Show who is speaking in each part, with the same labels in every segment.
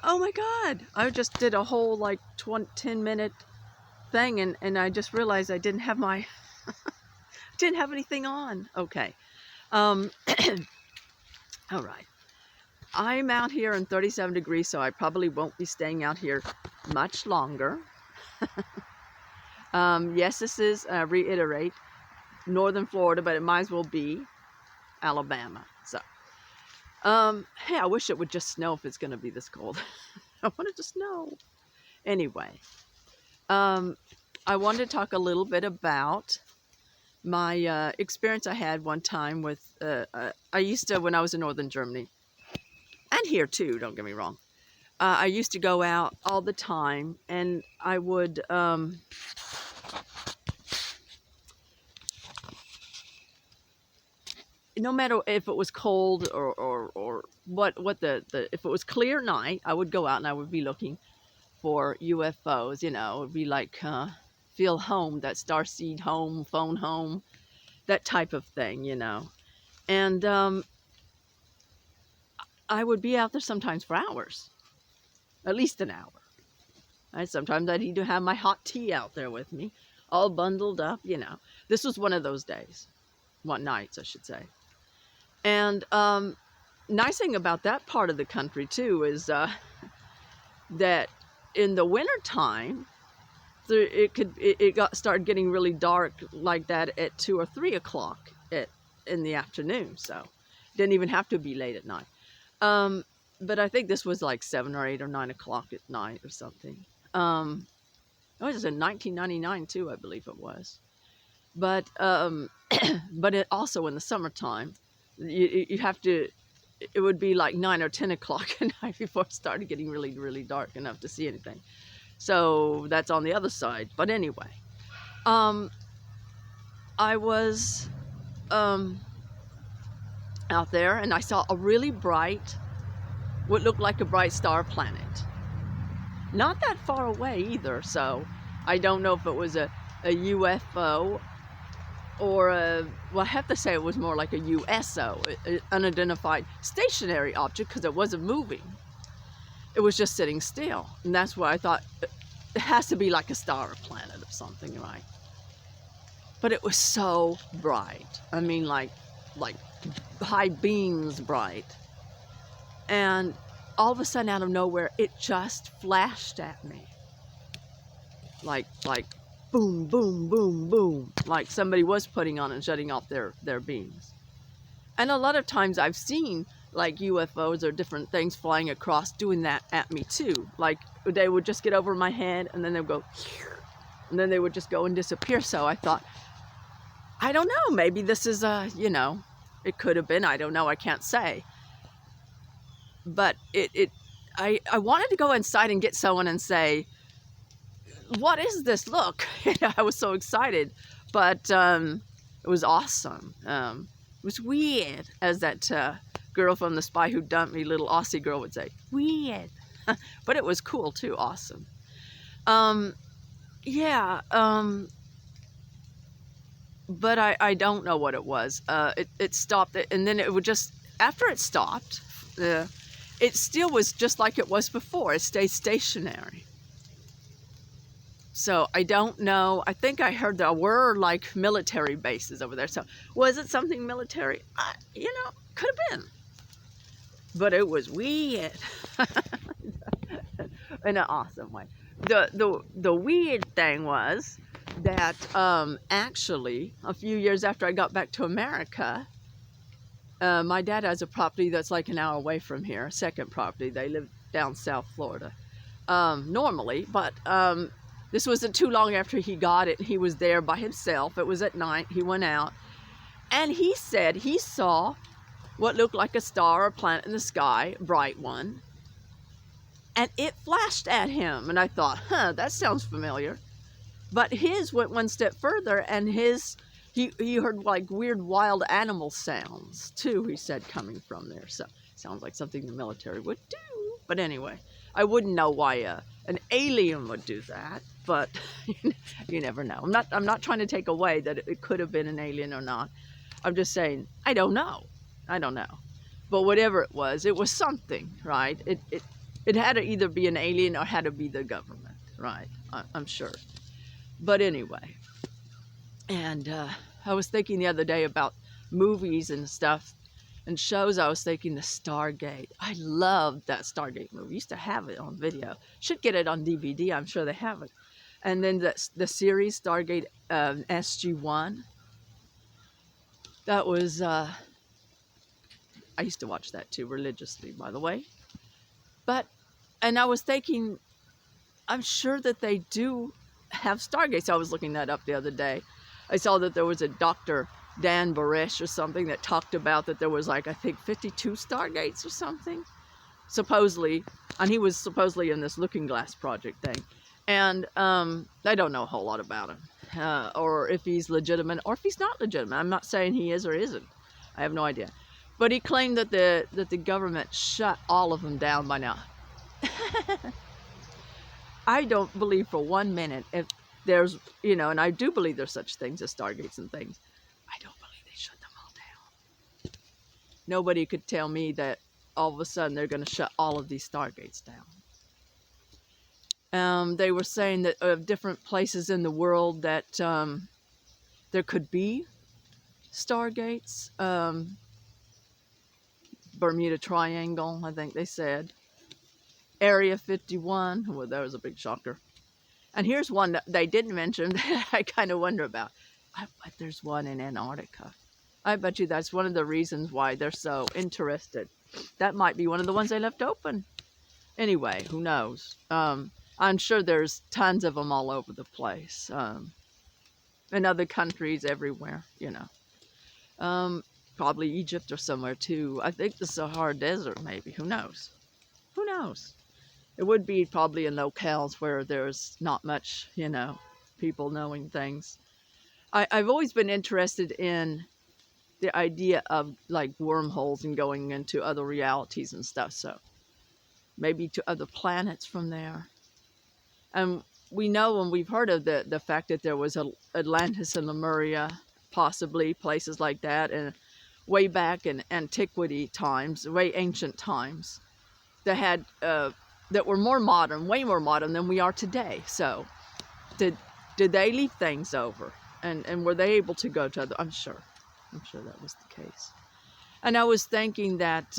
Speaker 1: oh my God, I just did a whole like 10-minute thing, and I just realized I didn't have my, didn't have anything on. Okay. All right. I'm out here in 37 degrees, so I probably won't be staying out here much longer. Yes, this is, reiterate, northern Florida, but it might as well be Alabama. So, hey, I wish it would just snow if it's going to be this cold. I want it to snow. Anyway, I wanted to talk a little bit about my experience I had one time with, I used to, when I was in northern Germany, and here too, don't get me wrong, I used to go out all the time, and I would, no matter if it was cold or what if it was clear night, I would go out and I would be looking for UFOs. You know, it would be like feel home, that starseed home, phone home, that type of thing, you know. And I would be out there sometimes for hours, at least an hour. Sometimes I'd even have my hot tea out there with me, all bundled up, you know. This was one of those days, nights, I should say. And nice thing about that part of the country too is that in the winter time, it started getting really dark like that at 2 or 3 o'clock in the afternoon. So didn't even have to be late at night. But I think this was like 7 or 8 or 9 o'clock at night or something. It was in 1999 too, I believe it was. But but it also in the summertime, you have to, it would be like 9 or 10 o'clock at night before it started getting really, really dark enough to see anything. So that's on the other side. But anyway, I was out there and I saw a really bright, what looked like a bright star planet. Not that far away either, so I don't know if it was a UFO or well, I have to say it was more like a USO, an unidentified stationary object, because it wasn't moving. It was just sitting still. And that's why I thought it has to be like a star or planet or something, right? But it was so bright. I mean, like high beams bright. And all of a sudden, out of nowhere, it just flashed at me. Like boom, boom, boom, boom, like somebody was putting on and shutting off their beams. And a lot of times I've seen like UFOs or different things flying across doing that at me too. Like they would just get over my head and then they would go, and then they would just go and disappear. So I thought, I don't know, maybe this is you know, it could have been, I don't know, I can't say. But I wanted to go inside and get someone and say, what is this? Look. I was so excited, but it was awesome. It was weird, as that girl from The Spy Who Dumped Me, little Aussie girl, would say. Weird. But it was cool too. Awesome. Yeah. But I don't know what it was. It stopped, and then it would just, after it stopped, it still was just like it was before. It stayed stationary. So I don't know. I think I heard there were like military bases over there. So was it something military? You know, could have been. But it was weird in an awesome way. The weird thing was that actually a few years after I got back to America, my dad has a property that's like an hour away from here, a second property. They live down South Florida normally, but this wasn't too long after he got it. He was there by himself. It was at night. He went out and he said he saw what looked like a star or planet in the sky, a bright one, and it flashed at him. And I thought, that sounds familiar. But his went one step further, and he heard like weird wild animal sounds too, he said, coming from there. So sounds like something the military would do. But anyway, I wouldn't know why an alien would do that, but you never know. I'm not trying to take away that it could have been an alien or not. I'm just saying, I don't know. But whatever it was something, right? It had to either be an alien or had to be the government, right? I'm sure. But anyway, and I was thinking the other day about movies and stuff and shows. I was thinking the Stargate. I loved that Stargate movie. Used to have it on video. Should get it on DVD. I'm sure they have it. And then the series Stargate SG-1. That was, I used to watch that too religiously, by the way. But, and I was thinking, I'm sure that they do have Stargates. I was looking that up the other day. I saw that there was a Dr. Dan Barish or something that talked about that there was like, I think 52 Stargates or something, supposedly. And he was supposedly in this Looking Glass Project thing. And I don't know a whole lot about him, or if he's legitimate or if he's not legitimate. I'm not saying he is or isn't. I have no idea. But he claimed that the government shut all of them down by now. I don't believe for 1 minute if there's, you know, and I do believe there's such things as Stargates and things. I don't believe they shut them all down. Nobody could tell me that all of a sudden they're going to shut all of these Stargates down. They were saying that of different places in the world that there could be Stargates. Bermuda Triangle, I think they said. Area 51, well, that was a big shocker. And here's one that they didn't mention that I kind of wonder about. I bet there's one in Antarctica. I bet you that's one of the reasons why they're so interested. That might be one of the ones they left open. Anyway, who knows? I'm sure there's tons of them all over the place. In other countries, everywhere, you know. Probably Egypt or somewhere too. I think the Sahara Desert maybe. Who knows? Who knows? It would be probably in locales where there's not much, you know, people knowing things. I've always been interested in the idea of like wormholes and going into other realities and stuff. So maybe to other planets from there. And we know and we've heard of the fact that there was Atlantis and Lemuria, possibly places like that, and way back in antiquity times, way ancient times, that had that were more modern, way more modern than we are today. So did they leave things over, and were they able to go to other? I'm sure that was the case. And I was thinking that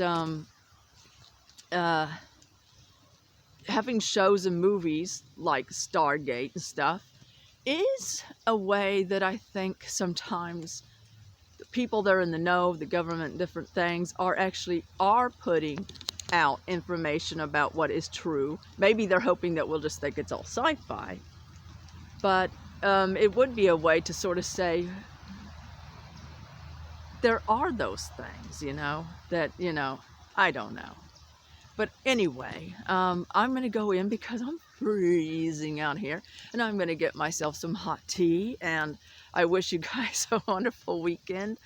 Speaker 1: having shows and movies like Stargate and stuff is a way that I think sometimes the people that are in the know, the government, different things, are putting out information about what is true. Maybe they're hoping that we'll just think it's all sci-fi, but it would be a way to sort of say there are those things, you know, that, you know, I don't know. But anyway, I'm going to go in because I'm freezing out here, and I'm going to get myself some hot tea, and I wish you guys a wonderful weekend,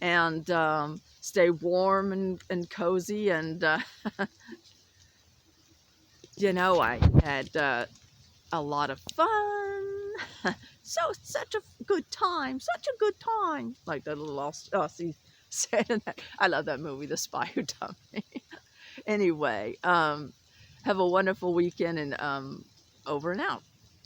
Speaker 1: and stay warm and cozy, and you know, I had a lot of fun. Such a good time, like that little Aussie said. I love that movie, The Spy Who Dumped Me. Anyway, have a wonderful weekend, and over and out.